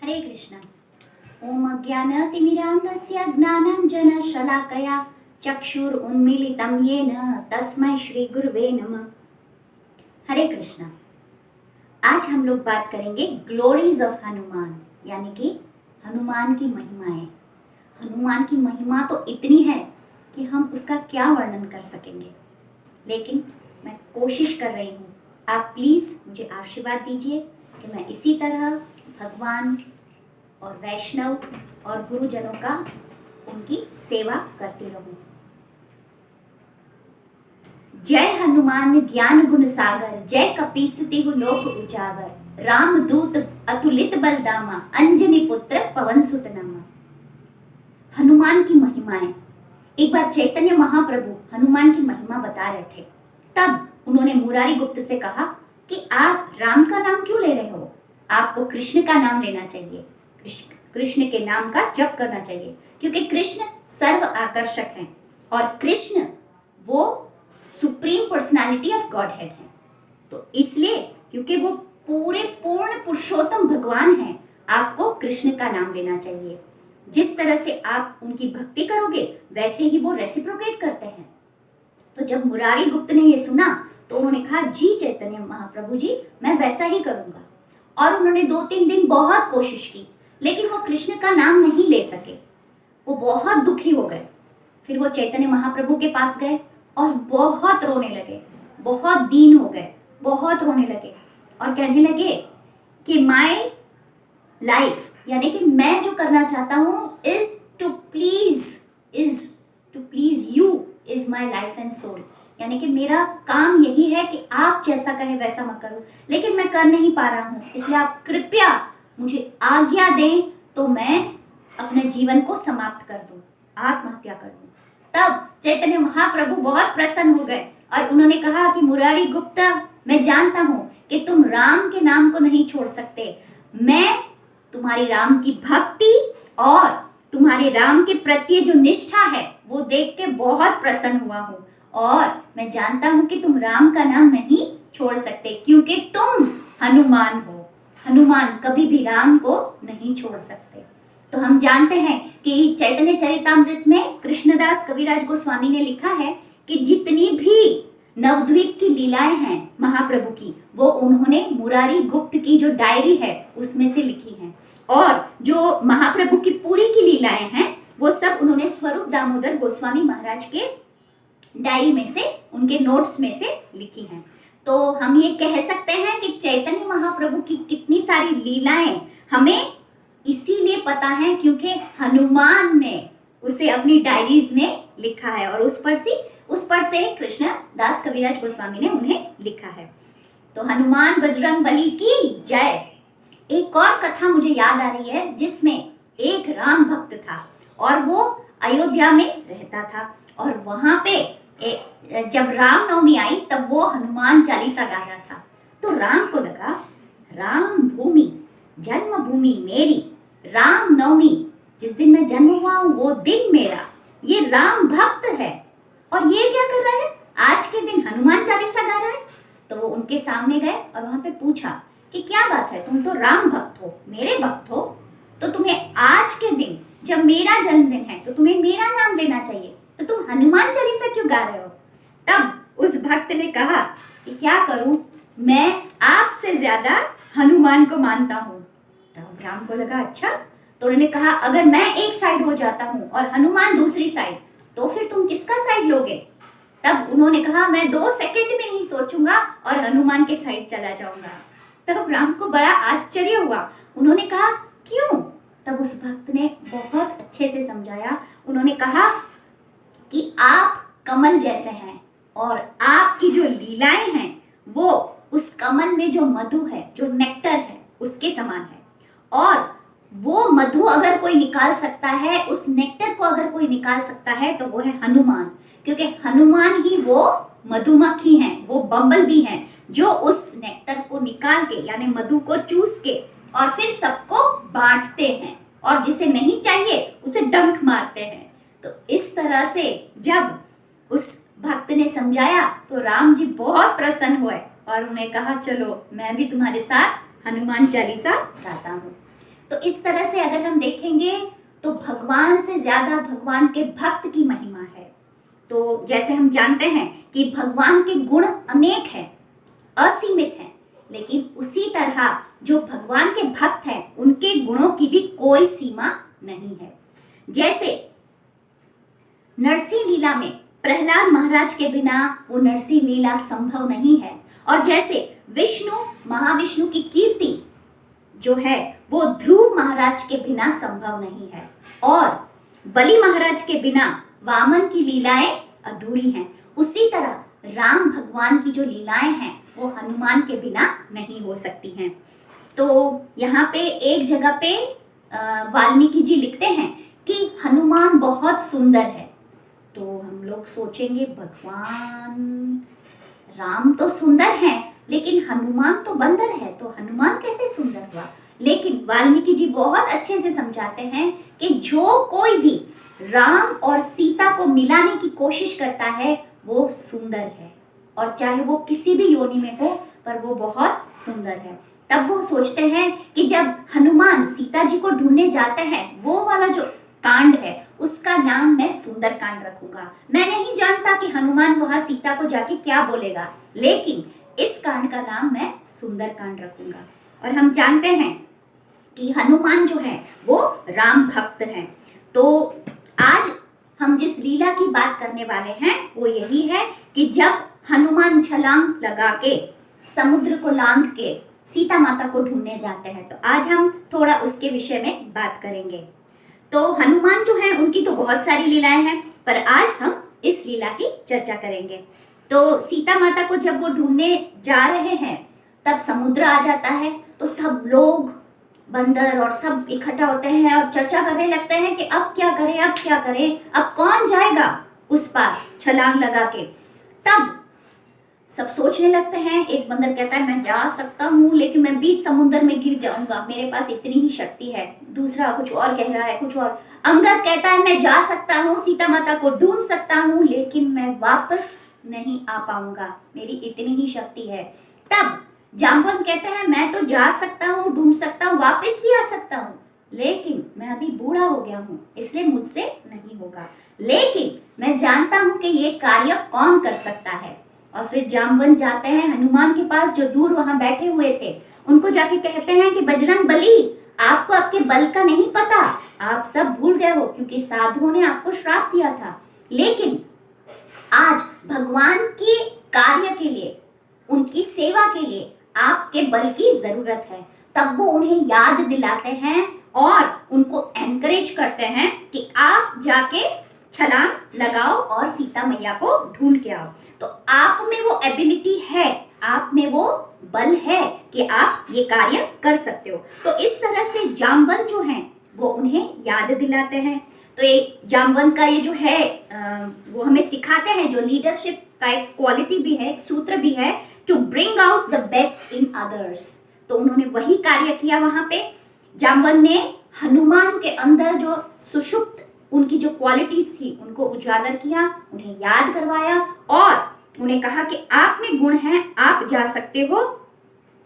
हरे कृष्ण। ओम अज्ञानतिमिरान्धस्य ज्ञानाञ्जनशलाकया चक्षुरुन्मीलितं येन तस्मै श्री गुरुवे नमः। हरे कृष्ण। आज हम लोग बात करेंगे ग्लोरीज ऑफ हनुमान, यानी कि हनुमान की महिमाएं। हनुमान की महिमा तो इतनी है कि हम उसका क्या वर्णन कर सकेंगे, लेकिन मैं कोशिश कर रही हूँ। आप प्लीज़ मुझे आशीर्वाद दीजिए कि मैं इसी तरह भगवान और वैष्णव और गुरुजनों का उनकी सेवा करती रहूं। जय हनुमान ज्ञान गुण सागर, जय कपीसति लोक उजागर, राम दूत अतुलित बलदामा, अंजनी पुत्र पवन सुत नामा। हनुमान की महिमाएं। एक बार चैतन्य महाप्रभु हनुमान की महिमा बता रहे थे, तब उन्होंने मुरारी गुप्त से कहा कि आप राम का नाम क्यों ले रहे हो, आपको कृष्ण का नाम लेना चाहिए, कृष्ण के नाम का जप करना चाहिए, क्योंकि कृष्ण सर्व आकर्षक हैं और कृष्ण वो supreme personality of God head है। तो इसलिए क्योंकि वो पूरे पूर्ण पुरुषोत्तम भगवान हैं, आपको कृष्ण का नाम लेना चाहिए। जिस तरह से आप उनकी भक्ति करोगे वैसे ही वो रेसिप्रोकेट करते हैं। तो जब मुरारी गुप्त ने ये सुना तो उन्होंने कहा, जी चैतन्य महाप्रभु जी, मैं वैसा ही करूंगा। और उन्होंने 2-3 दिन बहुत कोशिश की, लेकिन वो कृष्ण का नाम नहीं ले सके। वो बहुत दुखी हो गए। फिर वो चैतन्य महाप्रभु के पास गए और बहुत रोने लगे, बहुत दीन हो गए, बहुत रोने लगे और कहने लगे कि माय लाइफ, यानी कि मैं जो करना चाहता हूँ is to please you, is my life and soul. यानी कि मेरा काम यही है कि आप जैसा कहे वैसा मैं करूं, लेकिन मैं कर नहीं पा रहा हूं, इसलिए आप कृपया मुझे आज्ञा दें तो मैं अपने जीवन को समाप्त कर दूं, आत्महत्या कर दूं। तब चैतन्य महाप्रभु बहुत प्रसन्न हो गए और उन्होंने कहा कि मुरारी गुप्ता, मैं जानता हूं कि तुम राम के नाम को नहीं छोड़ सकते। मैं तुम्हारी राम की भक्ति और तुम्हारे राम के प्रति जो निष्ठा है वो देख के बहुत प्रसन्न हुआ हूँ, और मैं जानता हूँ कि तुम राम का नाम नहीं छोड़ सकते क्योंकि तुम हनुमान हो। हनुमान कभी भी राम को नहीं छोड़ सकते। तो हम जानते हैं कि चैतन्य चरितामृत में कृष्णदास कविराज गोस्वामी ने लिखा है कि जितनी भी नवद्वीप की लीलाएं हैं महाप्रभु की, वो उन्होंने मुरारी गुप्त की जो डायरी है उसमें से लिखी हैं, और जो महाप्रभु की पूरी की लीलाएं हैं वो सब उन्होंने स्वरूप दामोदर गोस्वामी महाराज के डायरी में से, उनके नोट्स में से लिखी हैं। तो हम ये कह सकते हैं कि चैतन्य महाप्रभु की कितनी सारी लीलाएं हमें इसीलिए पता है क्योंकि हनुमान ने उसे अपनी डायरीज में लिखा है और उस पर से कृष्ण दास कविराज गोस्वामी ने उन्हें लिखा है। तो हनुमान बजरंग बली की जय। एक और कथा मुझे याद आ रही है जिसमें एक राम भक्त था और वो अयोध्या में रहता था, और वहां पे जब रामनवमी आई तब वो हनुमान चालीसा गा रहा था। तो राम को लगा, राम भूमि जन्मभूमि मेरी, रामनवमी जिस दिन मैं जन्म हुआ हूँ वो दिन मेरा, ये राम भक्त है और ये क्या कर रहा है, आज के दिन हनुमान चालीसा गा रहा है। तो वो उनके सामने गए और वहां पे पूछा कि क्या बात है, तुम तो राम भक्त हो, मेरे भक्त हो, तो तुम्हें आज के दिन जब मेरा जन्मदिन है तो तुम्हें मेरा नाम लेना चाहिए, तो तुम हनुमान चालीसा क्यों गा रहे हो। तब उस भक्त ने कहा कि क्या करूं, मैं आपसे ज्यादा हनुमान को मानता हूं। तब राम को लगा, अच्छा। तो उन्होंने कहा, अगर मैं एक साइड हो जाता हूं और हनुमान दूसरी साइड, तो फिर तुम किसका साइड लोगे। तब उन्होंने कहा, मैं 2 सेकंड में नहीं सोचूंगा और हनुमान के साइड चला जाऊंगा। तब राम को बड़ा आश्चर्य हुआ। उन्होंने कहा, क्यों। तब उस भक्त ने बहुत अच्छे से समझाया। उन्होंने कहा कि आप कमल जैसे हैं और आपकी जो लीलाएं हैं वो उस कमल में जो मधु है, जो नेक्टर है, उसके समान है, और वो मधु अगर कोई निकाल सकता है, उस नेक्टर को अगर कोई निकाल सकता है तो वो है हनुमान, क्योंकि हनुमान ही वो मधुमक्खी हैं, वो बम्बल बी हैं जो उस नेक्टर को निकाल के, यानी मधु को चूस के और फिर सबको बांटते हैं, और जिसे नहीं चाहिए उसे डंक मारते हैं। तो इस तरह से जब उस भक्त ने समझाया तो राम जी बहुत प्रसन्न हुए और उन्हें कहा, चलो मैं भी तुम्हारे साथ हनुमान चालीसा गाता हूँ। तो इस तरह से अगर हम देखेंगे तो भगवान से ज्यादा भगवान के भक्त की महिमा है। तो जैसे हम जानते हैं कि भगवान के गुण अनेक हैं, असीमित हैं, लेकिन उसी तरह जो भगवान के भक्त हैं उनके गुणों की भी कोई सीमा नहीं है। जैसे नरसिंह लीला में प्रहलाद महाराज के बिना वो नरसिंह लीला संभव नहीं है, और जैसे विष्णु महाविष्णु की कीर्ति जो है वो ध्रुव महाराज के बिना संभव नहीं है, और बलि महाराज के बिना वामन की लीलाएं अधूरी हैं। उसी तरह राम भगवान की जो लीलाएं हैं वो हनुमान के बिना नहीं हो सकती हैं। तो यहाँ पे एक जगह पे वाल्मीकि जी लिखते हैं कि हनुमान बहुत सुंदर है। तो हम लोग सोचेंगे भगवान राम तो सुंदर हैं, लेकिन हनुमान तो बंदर है, तो हनुमान कैसे सुंदर हुआ? लेकिन वाल्मीकि जी बहुत अच्छे से समझाते हैं कि जो कोई भी राम और सीता को मिलाने की कोशिश करता है वो सुंदर है, और चाहे वो किसी भी योनि में हो पर वो बहुत सुंदर है। तब वो सोचते हैं कि जब हनुमान सीता जी को ढूंढने जाते हैं, वो वाला जो कांड है उसका नाम मैं सुंदर कांड रखूंगा। मैं नहीं जानता कि हनुमान वहां सीता को जाके क्या बोलेगा, लेकिन इस कांड का नाम मैं सुंदर कांड रखूंगा। और हम जानते हैं कि हनुमान जो है वो राम भक्त हैं। तो आज हम जिस लीला की बात करने वाले हैं वो यही है कि जब हनुमान छलांग लगा के समुद्र को लांघ के सीता माता को ढूंढने जाते हैं, तो आज हम थोड़ा उसके विषय में बात करेंगे। तो हनुमान जो है उनकी तो बहुत सारी लीलाएं हैं, पर आज हम इस लीला की चर्चा करेंगे। तो सीता माता को जब वो ढूंढने जा रहे हैं तब समुद्र आ जाता है, तो सब लोग बंदर और सब इकट्ठा होते हैं और चर्चा करने लगते हैं कि अब क्या करें, अब क्या करें, अब कौन जाएगा उस पार छलांग लगा के। तब सब सोचने लगते हैं। एक बंदर कहता है मैं जा सकता हूँ, लेकिन मैं बीच समुद्र में गिर जाऊंगा, मेरे पास इतनी ही शक्ति है। दूसरा कुछ और कह रहा है, कुछ और। अंगद कहता है मैं जा सकता हूँ, सीता माता को ढूंढ सकता हूँ, लेकिन मैं वापस नहीं आ पाऊंगा, मेरी इतनी ही शक्ति है। तब जाम्बवंत कहते हैं मैं तो जा सकता हूँ, ढूंढ सकता हूँ, वापस भी आ सकता हूँ, लेकिन मैं अभी बूढ़ा हो गया हूँ, इसलिए मुझसे नहीं होगा। लेकिन मैं जानता हूँ कि ये कार्य कौन कर सकता है। और फिर जाम्बवंत जाते हैं हनुमान के पास, जो दूर वहां बैठे हुए थे। उनको जाके कहते हैं कि बजरंग बली, आपको आपके बल का नहीं पता, आप सब भूल गए हो क्योंकि साधुओं ने आपको श्राप दिया था, लेकिन आज भगवान के कार्य के लिए, उनकी सेवा के लिए आपके बल की जरूरत है। तब वो उन्हें याद दिलाते हैं और उनको एनकरेज करते हैं कि आप जाके छलांग लगाओ और सीता मैया को ढूंढ के आओ। तो आप में वो एबिलिटी है, आप में वो बल है कि आप ये कार्य कर सकते हो। तो इस तरह से जाम्बवंत जो हैं वो उन्हें याद दिलाते हैं। तो ये जाम्बवंत का ये जो है वो हमें सिखाते हैं, जो लीडरशिप का एक क्वालिटी भी है, एक सूत्र भी है, to bring out the best in others. तो उन्होंने वही कार्य किया वहां पे। जाम्बवंत ने हनुमान के अंदर जो सुषुप्त उनकी जो क्वालिटीज थी उनको उजागर किया, उन्हें याद करवाया और उन्हें कहा कि आप में गुण हैं, आप जा सकते हो।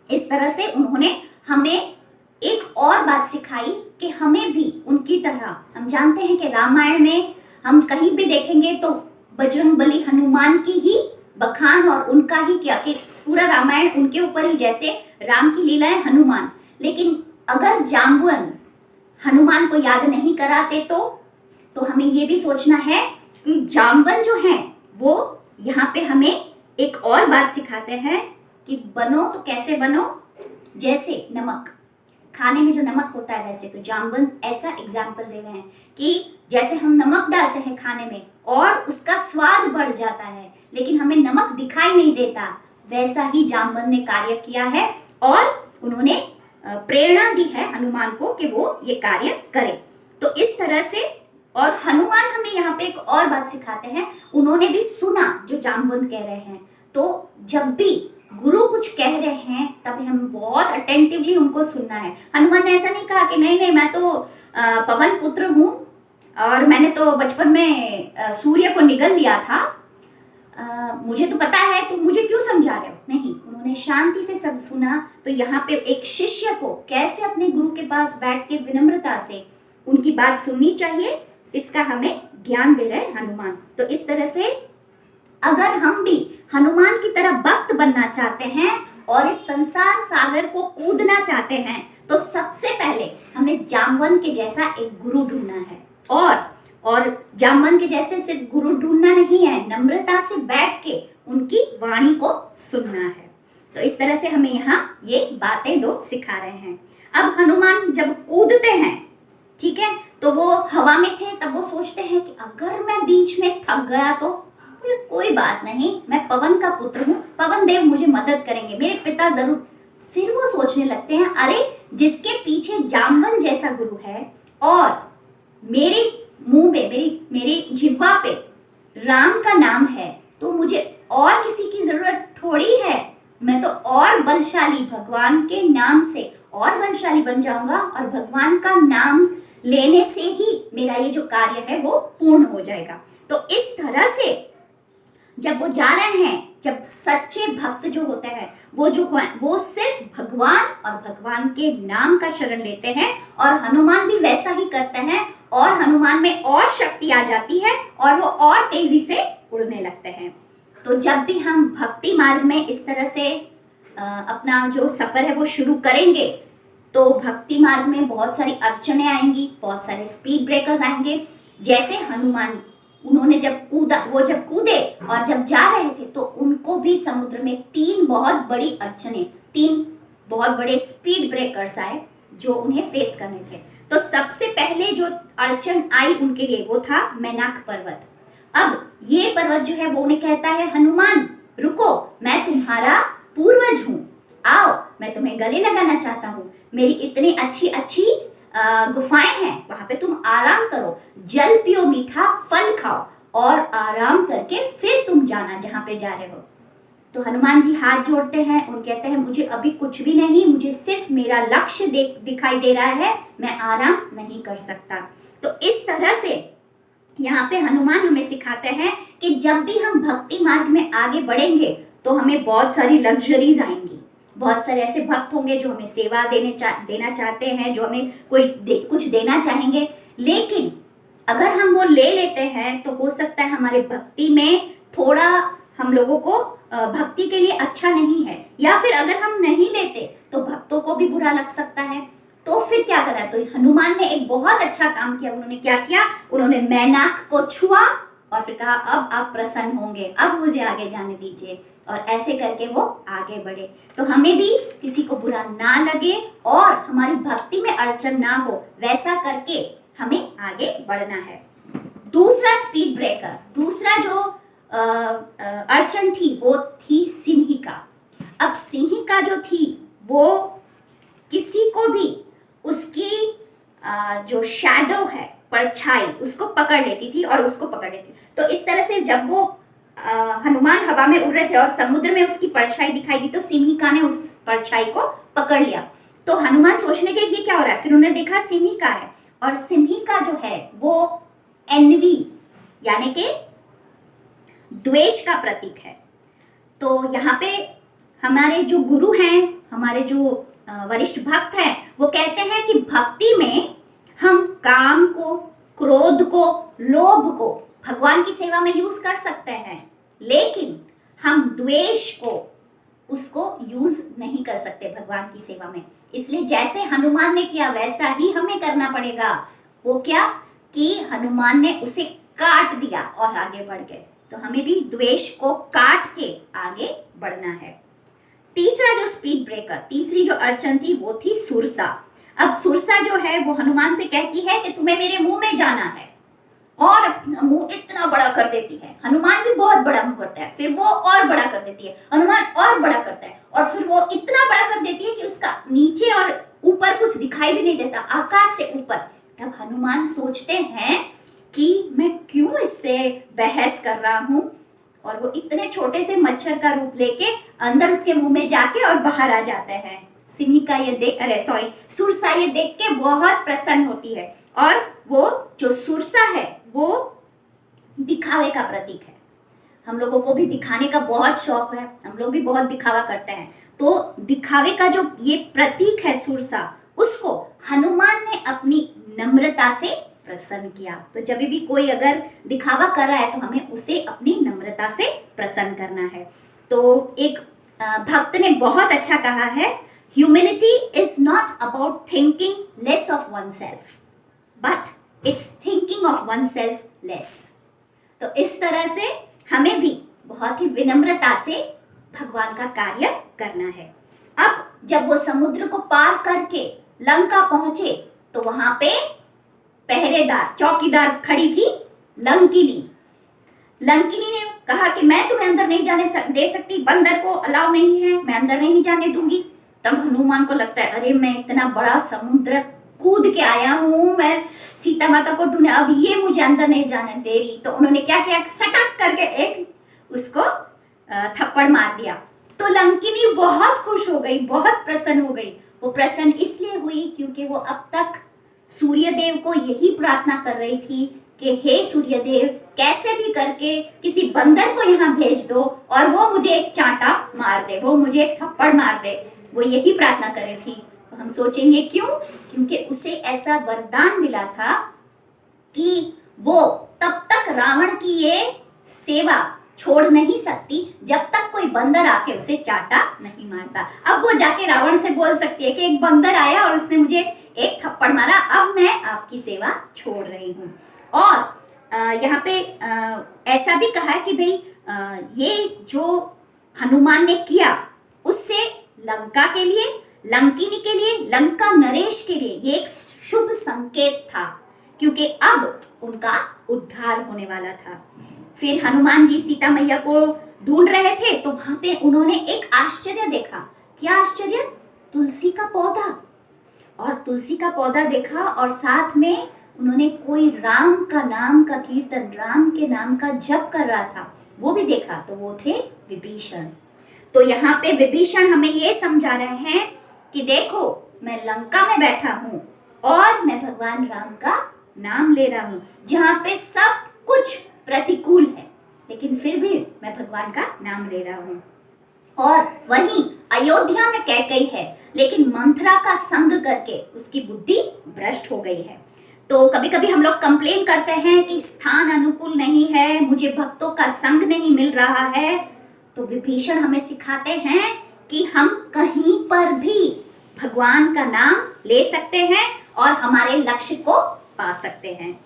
इस तरह से उन्होंने हमें एक और बात सिखाई कि हमें भी उनकी तरह, हम जानते हैं कि रामायण में हम कहीं भी देखेंगे तो बजरंगबली हनुमान की ही बखान और उनका ही क्या कि पूरा रामायण उनके ऊपर ही, जैसे राम की लीलाएं हनुमान। लेकिन अगर जाम्बवंत हनुमान को याद नहीं कराते तो हमें ये भी सोचना है कि जाम्बवंत जो हैं वो यहाँ पे हमें एक और बात सिखाते हैं कि बनो तो कैसे बनो, जैसे नमक, खाने में जो नमक होता है, वैसे तो जाम्बवंत ऐसा एग्जाम्पल दे रहे हैं कि जैसे हम नमक डालते हैं खाने में और उसका स्वाद बढ़ जाता है, लेकिन हमें नमक दिखाई नहीं देता, वैसा ही जाम्बवंत ने कार्य किया है और उन्होंने प्रेरणा दी है हनुमान को कि वो ये कार्य करे। तो इस तरह से, और हनुमान हमें यहाँ पे एक और बात सिखाते हैं, उन्होंने भी सुना जो जाम्बवंत कह रहे हैं। तो जब भी गुरु कुछ कह रहे हैं तब हम बहुत अटेंटिवली उनको सुनना है। हनुमान ने ऐसा नहीं कहा कि नहीं नहीं मैं तो पवन पुत्र हूँ और मैंने तो बचपन में सूर्य को निगल लिया था, मुझे तो पता है, तो मुझे क्यों समझा रहे हो। नहीं, उन्होंने शांति से सब सुना। तो यहाँ पे एक शिष्य को कैसे अपने गुरु के पास बैठ के विनम्रता से उनकी बात सुननी चाहिए, इसका हमें ज्ञान दे रहे हैं हनुमान। तो इस तरह से अगर हम भी हनुमान की तरह भक्त बनना चाहते हैं और इस संसार सागर को कूदना चाहते हैं, तो सबसे पहले हमें जामवन के जैसा एक गुरु ढूंढना है। और जामवन के जैसे सिर्फ गुरु ढूंढना नहीं है, नम्रता से बैठ के उनकी वाणी को सुनना है। तो इस तरह से हमें यहाँ ये बातें दो सिखा रहे हैं। अब हनुमान जब कूदते हैं, ठीक है, तो वो हवा में थे, तब वो सोचते हैं कि अगर मैं बीच में थक गया तो बोले कोई बात नहीं, मैं पवन का पुत्र हूँ, पवन देव मुझे मदद करेंगे, मेरे पिता जरूर। फिर वो सोचने लगते हैं, अरे जिसके पीछे जामवन जैसा गुरु है और मेरे मुंह पे, मेरी जिह्वा पे राम का नाम है, तो मुझे और किसी की जरूरत थोड़ी है। मैं तो और बलशाली, भगवान के नाम से और बलशाली बन जाऊंगा और भगवान का नाम लेने से ही मेरा ये जो कार्य है वो पूर्ण हो जाएगा। तो इस तरह से जब वो जा रहे हैं, जब सच्चे भक्त जो होते हैं वो सिर्फ भगवान और भगवान के नाम का शरण लेते हैं, और हनुमान भी वैसा ही करते हैं, और हनुमान में और शक्ति आ जाती है और वो और तेजी से उड़ने लगते हैं। तो जब भी हम भक्ति मार्ग में इस तरह से अपना जो सफर है वो शुरू करेंगे, तो भक्ति मार्ग में बहुत सारी अड़चने आएंगी, बहुत सारे स्पीड ब्रेकर्स आएंगे। जैसे हनुमान, उन्होंने जब कूदे और जब जा रहे थे, तो उनको भी समुद्र में 3 बहुत बड़ी अड़चने, 3 बहुत बड़े स्पीड ब्रेकर्स आए जो उन्हें फेस करने थे। तो सबसे पहले जो अड़चन आई उनके लिए वो था मैनाक पर्वत। अब ये पर्वत जो है वो उन्हें कहता है, हनुमान रुको, मैं तुम्हारा पूर्वज हूँ, आओ मैं तुम्हें गले लगाना चाहता हूँ, मेरी इतनी अच्छी अच्छी गुफाएं हैं, वहां पे तुम आराम करो, जल पियो, मीठा फल खाओ और आराम करके फिर तुम जाना जहां पे जा रहे हो। तो हनुमान जी हाथ जोड़ते हैं और कहते हैं, मुझे अभी कुछ भी नहीं, मुझे सिर्फ मेरा लक्ष्य दिखाई दे रहा है, मैं आराम नहीं कर सकता। तो इस तरह से यहाँ पे हनुमान हमें सिखाते हैं कि जब भी हम भक्ति मार्ग में आगे बढ़ेंगे तो हमें बहुत सारी लग्जरीज आएंगी, बहुत सारे ऐसे भक्त होंगे जो हमें सेवा देना चाहते हैं, जो हमें कुछ देना चाहेंगे, लेकिन अगर हम वो ले लेते हैं तो हो सकता है हमारे भक्ति में थोड़ा हम लोगों को भक्ति के लिए अच्छा नहीं है, या फिर अगर हम नहीं लेते तो भक्तों को भी बुरा लग सकता है। तो फिर क्या करा, तो हनुमान ने एक बहुत अच्छा काम किया। उन्होंने क्या किया, उन्होंने मैनाक को छुआ और फिर कहा, अब आप प्रसन्न होंगे, अब मुझे आगे जाने दीजिए, और ऐसे करके वो आगे बढ़े। तो हमें भी किसी को बुरा ना लगे और हमारी भक्ति में अड़चन ना हो, वैसा करके हमें आगे बढ़ना है। दूसरा स्पीड ब्रेकर, दूसरा जो अड़चन थी वो थी सिंहिका। अब सिंहिका जो थी वो किसी को भी उसकी जो शैडो है, परछाई, उसको पकड़ लेती थी और उसको पकड़ लेती। तो इस तरह से जब वो हनुमान हवा में उड़ रहे थे और समुद्र में उसकी परछाई दिखाई दी, तो सिंहिका ने उस परछाई को पकड़ लिया। तो हनुमान सोचने के ये क्या हो रहा है, फिर उन्होंने देखा सिंहिका है, और सिंहिका जो है वो एनवी यानी कि द्वेष का प्रतीक है। तो यहाँ पे हमारे जो गुरु हैं, हमारे जो वरिष्ठ भक्त हैं, वो कहते हैं कि भक्ति में हम काम को, क्रोध को, लोभ को भगवान की सेवा में यूज कर सकते हैं, लेकिन हम द्वेष को, उसको यूज नहीं कर सकते भगवान की सेवा में। इसलिए जैसे हनुमान ने किया वैसा ही हमें करना पड़ेगा। वो क्या कि हनुमान ने उसे काट दिया और आगे बढ़ गए, तो हमें भी द्वेष को काट के आगे बढ़ना है। तीसरा जो स्पीड ब्रेकर, तीसरी जो अड़चन थी वो थी सुरसा। अब सुरसा जो है वो हनुमान से कहती है कि तुम्हें मेरे मुंह में जाना है, और अपना मुंह इतना बड़ा कर देती है। हनुमान भी बहुत बड़ा मुंह करता है, फिर वो और बड़ा कर देती है, हनुमान और बड़ा करता है, और फिर वो इतना बड़ा कर देती है कि उसका नीचे और ऊपर कुछ दिखाई भी नहीं देता, आकाश से ऊपर। तब हनुमान सोचते हैं कि मैं क्यों इससे बहस कर रहा हूँ, और वो इतने छोटे से मच्छर का रूप लेके अंदर उसके मुंह में जाके और बाहर आ जाते हैं। सुरसा ये देख के बहुत प्रसन्न होती है, और वो जो सुरसा है वो दिखावे का प्रतीक है। हम लोगों को भी दिखाने का बहुत शौक है, हम लोग भी बहुत दिखावा करते हैं। तो दिखावे का जो ये प्रतीक है सुरसा, उसको हनुमान ने अपनी नम्रता से प्रसन्न किया। तो जब भी कोई अगर दिखावा कर रहा है तो हमें उसे अपनी नम्रता से प्रसन्न करना है। तो एक भक्त ने बहुत अच्छा कहा है, humility is not about thinking less of one self but it's thinking of one self less. तो इस तरह से हमें भी बहुत ही विनम्रता से भगवान का कार्य करना है। अब जब वो समुद्र को पार करके लंका पहुंचे तो वहां पे पहरेदार चौकीदार खड़ी थी लंकिनी। लंकिनी ने कहा कि मैं तुम्हें अंदर नहीं जाने दे सकती, बंदर को अलाउ नहीं है, मैं अंदर नहीं जाने दूंगी। तब हनुमान को लगता है अरे मैं इतना बड़ा समुद्र कूद के आया हूँ, मैं सीता माता को ढूंढने, अब ये मुझे अंदर नहीं जाने दे रही। तो उन्होंने क्या किया, सटक करके एक उसको थप्पड़ मार दिया। तो लंकिनी बहुत खुश हो गई, बहुत प्रसन्न हो गई। वो प्रसन्न इसलिए हुई क्योंकि वो अब तक सूर्यदेव को यही प्रार्थना कर रही थी कि हे सूर्यदेव, कैसे भी करके किसी बंदर को यहाँ भेज दो और वो मुझे एक चांटा मार दे, वो मुझे एक थप्पड़ मार दे। वो यही प्रार्थना कर रही थी। तो हम सोचेंगे क्यों? क्योंकि उसे ऐसा वरदान मिला था कि वो तब तक रावण की ये सेवा छोड़ नहीं सकती जब तक कोई बंदर आके उसे चाटा नहीं मारता। अब वो जाके रावण से बोल सकती है कि एक बंदर आया और उसने मुझे एक थप्पड़ मारा, अब मैं आपकी सेवा छोड़ रही हूँ। और यहाँ पे ऐसा भी कहा है कि भाई ये जो हनुमान ने किया उससे लंका के लिए, लंकिनी के लिए, लंका नरेश के लिए ये एक शुभ संकेत था क्योंकि अब उनका उद्धार होने वाला था। फिर हनुमान जी सीता मैया को ढूंढ रहे थे तो वहां पे उन्होंने एक आश्चर्य देखा। क्या आश्चर्य? तुलसी का पौधा। और तुलसी का पौधा देखा और साथ में उन्होंने कोई राम का नाम का कीर्तन, राम के नाम का जप कर रहा था, वो भी देखा। तो वो थे विभीषण। तो यहाँ पे विभीषण हमें ये समझा रहे हैं कि देखो मैं लंका में बैठा हूँ और मैं भगवान राम का नाम ले रहा हूँ, जहाँ पे सब कुछ प्रतिकूल है लेकिन फिर भी मैं भगवान का नाम ले रहा हूँ। और वहीं अयोध्या में कैकेयी है लेकिन मंथरा का संग करके उसकी बुद्धि भ्रष्ट हो गई है। तो कभी कभी हम लोग कंप्लेन करते हैं कि स्थान अनुकूल नहीं है, मुझे भक्तों का संग नहीं मिल रहा है। तो विभीषण हमें सिखाते हैं कि हम कहीं पर भी भगवान का नाम ले सकते हैं और हमारे लक्ष्य को पा सकते हैं।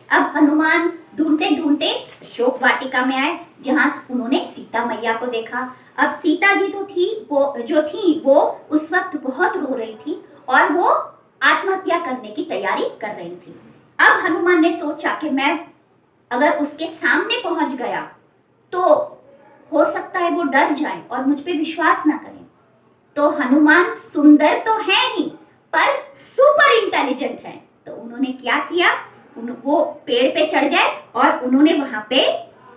अब हनुमान ढूंढते ढूंढते अशोक वाटिका में आए जहां उन्होंने सीता मैया को देखा। अब सीता जी वो उस वक्त बहुत रो रही थी और वो आत्महत्या करने की तैयारी कर रही थी। अब हनुमान ने सोचा कि मैं अगर उसके सामने पहुंच गया तो हो सकता है वो डर जाए और मुझ पे विश्वास ना करें। तो हनुमान सुंदर तो है ही पर सुपर इंटेलिजेंट है। तो उन्होंने क्या किया, वो पेड़ पे चढ़ गए और उन्होंने वहां पे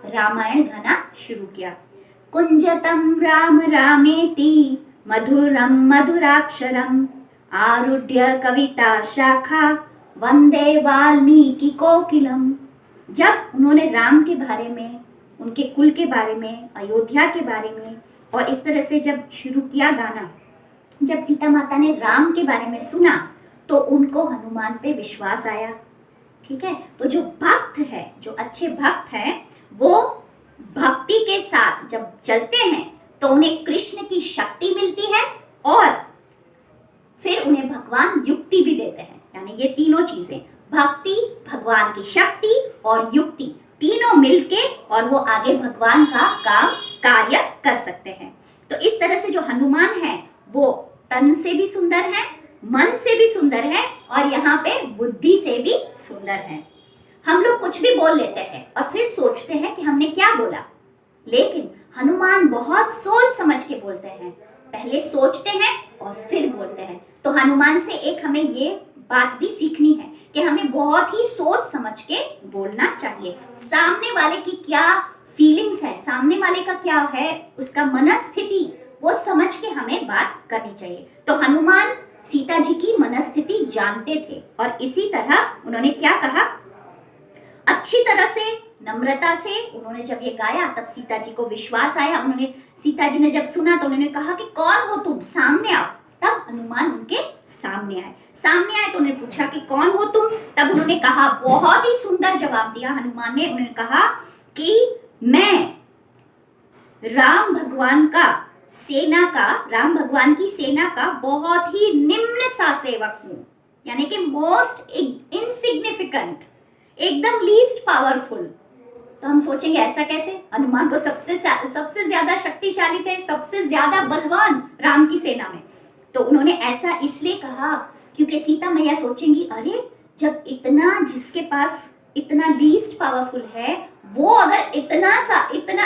रामायण गाना शुरू किया। कुंजतम राम रामेति मधुरम मधुराक्षरम आरुह्य कविता शाखा वंदे वाल्मीकि कोकिलम। जब उन्होंने राम के बारे में, उनके कुल के बारे में, अयोध्या के बारे में और इस तरह से जब शुरू किया गाना, जब सीता माता ने राम के बारे में सुना तो उनको हनुमान पे विश्वास आया। ठीक है, तो जो भक्त है, जो अच्छे भक्त हैं, वो भक्ति के साथ जब चलते हैं तो उन्हें कृष्ण की शक्ति मिलती है और फिर उन्हें भगवान युक्ति भी देते हैं। यानी ये तीनों चीजें, भक्ति, भगवान की शक्ति और युक्ति, तीनों मिलके और वो आगे भगवान का काम कार्य कर सकते हैं। तो इस तरह से जो हनुमान है वो तन से भी सुंदर है, मन से भी सुंदर है और यहाँ पे बुद्धि से भी सुंदर है। हम लोग कुछ भी बोल लेते हैं और फिर सोचते हैं कि हमने क्या बोला, लेकिन हनुमान बहुत सोच समझ के बोलते हैं। पहले सोचते हैं और फिर बोलते हैं। तो हनुमान से एक हमें ये बात भी सीखनी है कि हमें बहुत ही सोच समझ के बोलना चाहिए। सामने वाले की क्या फीलिंग्स है, सामने वाले का क्या है, उसका मनस्थिति, वो समझ के हमें बात करनी चाहिए। तो हनुमान सीता जी की मनस्थिति जानते थे और इसी तरह उन्होंने क्या कहा, अच्छी तरह से, नम्रता से उन्होंने जब ये गाया तब सीता जी को विश्वास आया। सीता जी ने जब सुना तो उन्होंने कहा कि कौन हो तुम, सामने आओ। तब हनुमान उनके सामने आए तो उन्होंने पूछा कि कौन हो तुम। तब उन्होंने कहा, बहुत ही सुंदर जवाब दिया हनुमान ने। उन्होंने कहा कि मैं राम भगवान की सेना का बहुत ही निम्न सा सेवक हूं, यानी कि मोस्ट इनसिग्निफिकेंट, एकदम लीस्ट पावरफुल। तो हम सोचेंगे ऐसा कैसे, हनुमान तो सबसे ज्यादा शक्तिशाली थे, सबसे ज्यादा बलवान राम की सेना में। तो उन्होंने ऐसा इसलिए कहा क्योंकि सीता मैया सोचेंगी, अरे जब इतना जिसके पास इतना लीस्ट पावरफुल है, वो अगर इतना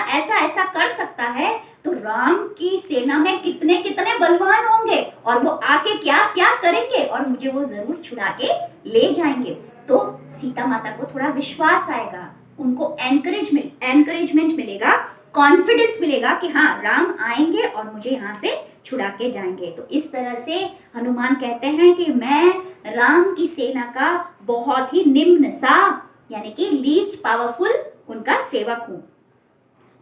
ऐसा कर सकता है, तो राम की सेना में कितने कितने बलवान होंगे, और वो आके क्या क्या करेंगे, और मुझे वो जरूर छुड़ा के ले जाएंगे। तो सीता माता को थोड़ा विश्वास आएगा, उनको एनकरेजमेंट मिलेगा, कॉन्फिडेंस मिलेगा कि हाँ राम आएंगे और मुझे यहाँ से छुड़ा के जाएंगे। तो इस तरह से हनुमान कहते हैं कि मैं राम की सेना का बहुत ही निम्न सा, यानी कि लीस्ट पावरफुल उनका सेवक हूं।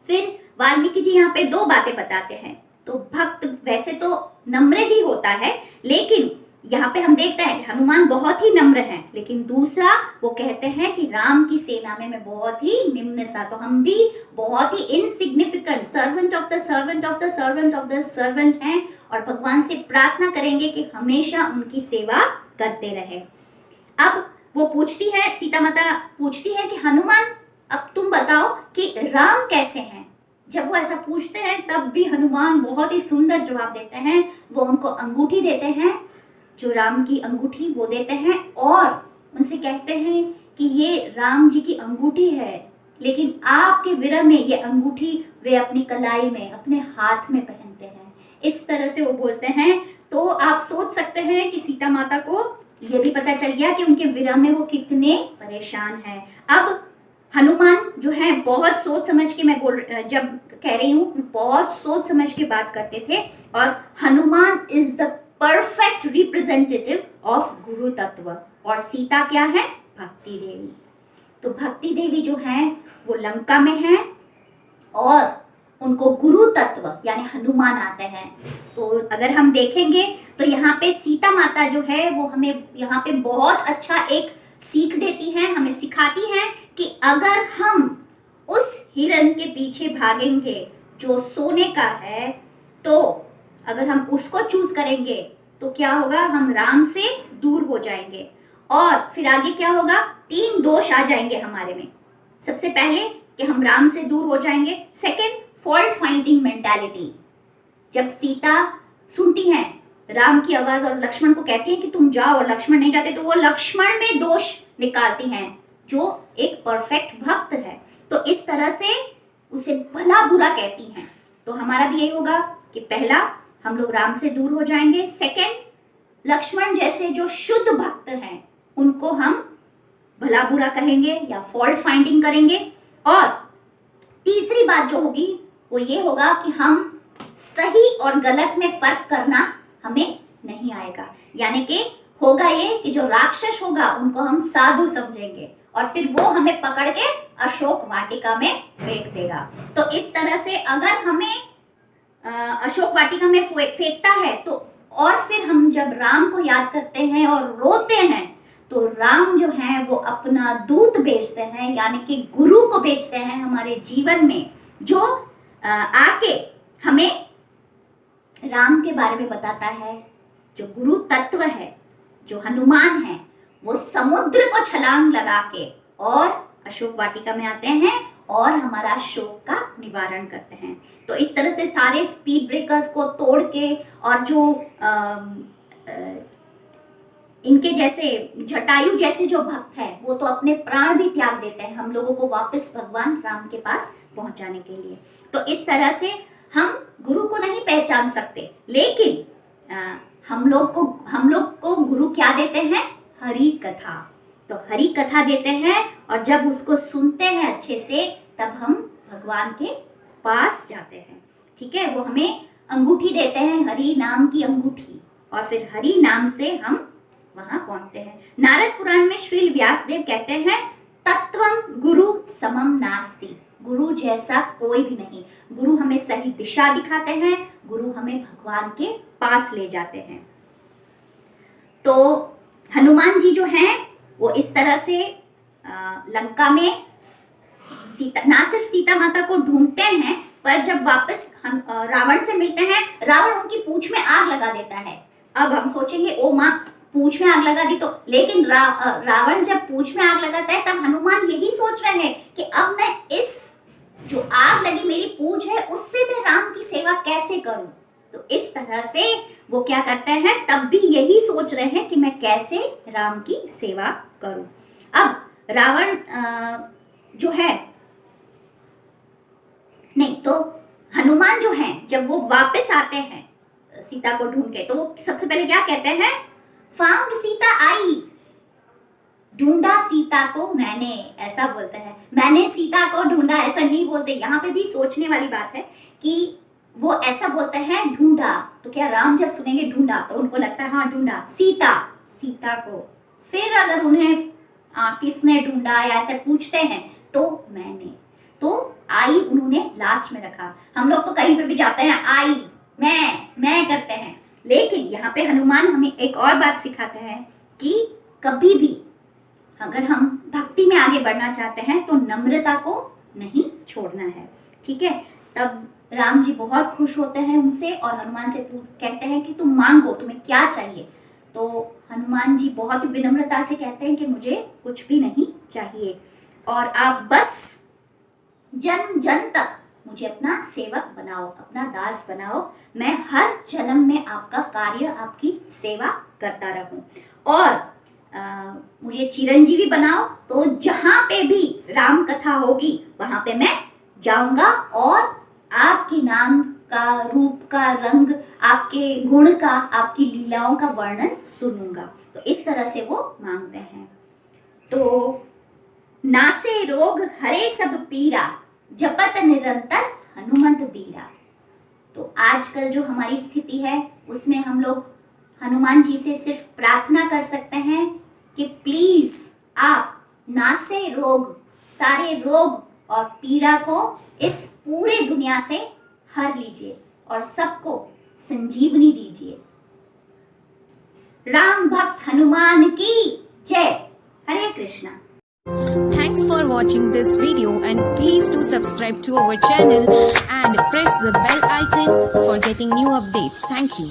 फिर वाल्मीकि जी यहाँ पे दो बातें बताते हैं। तो भक्त वैसे तो नम्र ही होता है, लेकिन यहाँ पे हम देखते हैं कि हनुमान बहुत ही नम्र हैं, लेकिन दूसरा वो कहते हैं कि राम की सेना में मैं बहुत ही निम्न सा, तो हम भी बहुत ही insignificant servant of the servant of the servant of the servant हैं, और भगवान से प्रार्थना करेंगे कि हमेशा उनकी सेवा करते रहे। अब वो पूछती है, सीता माता पूछती है कि हनुमान अब तुम बताओ कि राम कैसे हैं। जब वो ऐसा पूछते हैं तब भी हनुमान बहुत ही सुंदर जवाब देते हैं। वो उनको अंगूठी देते हैं, जो राम की अंगूठी वो देते हैं, और उनसे कहते हैं कि ये राम जी की अंगूठी है, लेकिन आपके विरह में ये अंगूठी वे अपनी कलाई में, अपने हाथ में पहनते हैं। इस तरह से वो बोलते हैं। तो आप सोच सकते हैं कि सीता माता को ये भी पता चल गया कि उनके विरह में वो कितने परेशान हैं। अब हनुमान जो है बहुत सोच समझ के, जब कह रही हूँ बहुत सोच समझ के बात करते थे, और Hanuman is the perfect representative of गुरु तत्व। और सीता क्या है? भक्ति देवी। तो भक्ति देवी जो है वो लंका में है, और उनको गुरु तत्व यानी हनुमान आते हैं। तो अगर हम देखेंगे तो यहाँ पे सीता माता जो है वो हमें यहाँ पे बहुत अच्छा एक सीख देती है, हमें सिखाती है कि अगर हम उस हिरण के पीछे भागेंगे जो सोने का है, तो अगर हम उसको चूज करेंगे तो क्या होगा, हम राम से दूर हो जाएंगे। और फिर आगे क्या होगा, 3 दोष आ जाएंगे हमारे में। सबसे पहले कि हम राम से दूर हो जाएंगे। Second, fault finding mentality. जब सीता सुनती हैं राम की आवाज और लक्ष्मण को कहती है कि तुम जाओ, और लक्ष्मण नहीं जाते, तो वो लक्ष्मण में दोष निकालती हैं, जो एक परफेक्ट भक्त है। तो इस तरह से उसे भला बुरा कहती हैं। तो हमारा भी यही होगा कि पहला, हम लोग राम से दूर हो जाएंगे। सेकंड, लक्ष्मण जैसे जो शुद्ध भक्त हैं उनको हम भला बुरा कहेंगे या फॉल्ट फाइंडिंग करेंगे। और तीसरी बात जो होगी वो ये होगा कि हम सही और गलत में फर्क करना हमें नहीं आएगा। यानी कि होगा ये कि जो राक्षस होगा उनको हम साधु समझेंगे, और फिर वो हमें पकड़ के अशोक वाटिका में फेंक देगा। तो इस तरह से अगर हमें अशोक वाटिका में फेंकता है, तो और फिर हम जब राम को याद करते हैं और रोते हैं, तो राम जो है वो अपना दूत भेजते हैं, यानी कि गुरु को भेजते हैं हमारे जीवन में, जो आके हमें राम के बारे में बताता है। जो गुरु तत्व है, जो हनुमान है, वो समुद्र को छलांग लगा के और अशोक वाटिका में आते हैं और हमारा शोक का निवारण करते हैं। तो इस तरह से सारे स्पीड ब्रेकर्स को तोड़ के, और जो इनके जैसे जटायु जैसे जो भक्त हैं वो तो अपने प्राण भी त्याग देते हैं हम लोगों को वापस भगवान राम के पास पहुंचाने के लिए। तो इस तरह से हम गुरु को नहीं पहचान सकते, लेकिन हम लोग को गुरु क्या देते हैं? हरि कथा। तो हरि कथा देते हैं, और जब उसको सुनते हैं अच्छे से, तब हम भगवान के पास जाते हैं। ठीक है, वो हमें अंगूठी देते हैं, हरि नाम की अंगूठी, और फिर हरि नाम से हम वहां पहुंचते हैं। नारद पुराण में श्री व्यासदेव कहते हैं, तत्वम गुरु समम नास्ति। गुरु जैसा कोई भी नहीं। गुरु हमें सही दिशा दिखाते हैं, गुरु हमें भगवान के पास ले जाते हैं। तो हनुमान जी जो हैं वो इस तरह से लंका में ना सिर्फ सीता माता को ढूंढते हैं, पर जब वापस हम रावण से मिलते हैं, रावण उनकी पूंछ में आग लगा देता है। अब हम सोचेंगे ओ माँ, पूंछ में आग लगा दी तो, लेकिन रावण जब पूंछ में आग लगाता है तब हनुमान यही सोच रहे हैं कि अब मैं इस जो आग लगी मेरी पूंछ है उससे मैं राम की सेवा कैसे करूं। तो इस तरह से वो क्या करते हैं, तब भी यही सोच रहे हैं कि मैं कैसे राम की सेवा करूं। अब रावण जो है नहीं, तो हनुमान जो हैं जब वो वापस आते हैं सीता को ढूंढ के, तो वो सबसे पहले क्या कहते हैं, फाउंड सीता आई, ढूंढा सीता को मैंने, ऐसा बोलते हैं। मैंने सीता को ढूंढा ऐसा नहीं बोलते। यहाँ पे भी सोचने वाली बात है कि वो ऐसा बोलते हैं ढूंढा, तो क्या राम जब सुनेंगे ढूंढा तो उनको लगता है हाँ ढूंढा सीता को। फिर अगर उन्हें किसने ढूंढा या ऐसे पूछते हैं तो मैंने, तो आई उन्होंने लास्ट में रखा। हम लोग तो कहीं पे भी जाते हैं आई मैं करते हैं, लेकिन यहाँ पे हनुमान हमें एक और बात सिखाते हैं कि कभी भी अगर हम भक्ति में आगे बढ़ना चाहते हैं तो नम्रता को नहीं छोड़ना है। ठीक है, तब राम जी बहुत खुश होते हैं उनसे और हनुमान से कहते हैं कि तुम मांगो, तुम्हें क्या चाहिए। तो हनुमान जी बहुत ही विनम्रता से कहते हैं कि मुझे कुछ भी नहीं चाहिए और आप बस जन्म जन्म तक मुझे अपना सेवक बनाओ, अपना दास बनाओ, मैं हर जन्म में आपका कार्य, आपकी सेवा करता रहूं और मुझे चिरंजीवी बनाओ, तो जहां पे भी राम कथा होगी वहां पे मैं जाऊंगा और आपके नाम का, रूप का, रंग, आपके गुण का, आपकी लीलाओं का वर्णन सुनूंगा। तो इस तरह से वो मांगते हैं। तो नासे रोग हरे सब पीरा, जपत निरंतर हनुमंत बीरा। तो आजकल जो हमारी स्थिति है उसमें हम लोग हनुमान जी से सिर्फ प्रार्थना कर सकते हैं कि प्लीज आप नासे रोग, सारे रोग और पीड़ा को इस पूरे दुनिया से हर लीजिए और सबको संजीवनी दीजिए। राम भक्त हनुमान की जय। हरे Krishna. Thanks for watching this video and please do subscribe to our channel and press the bell icon for getting new updates. Thank you.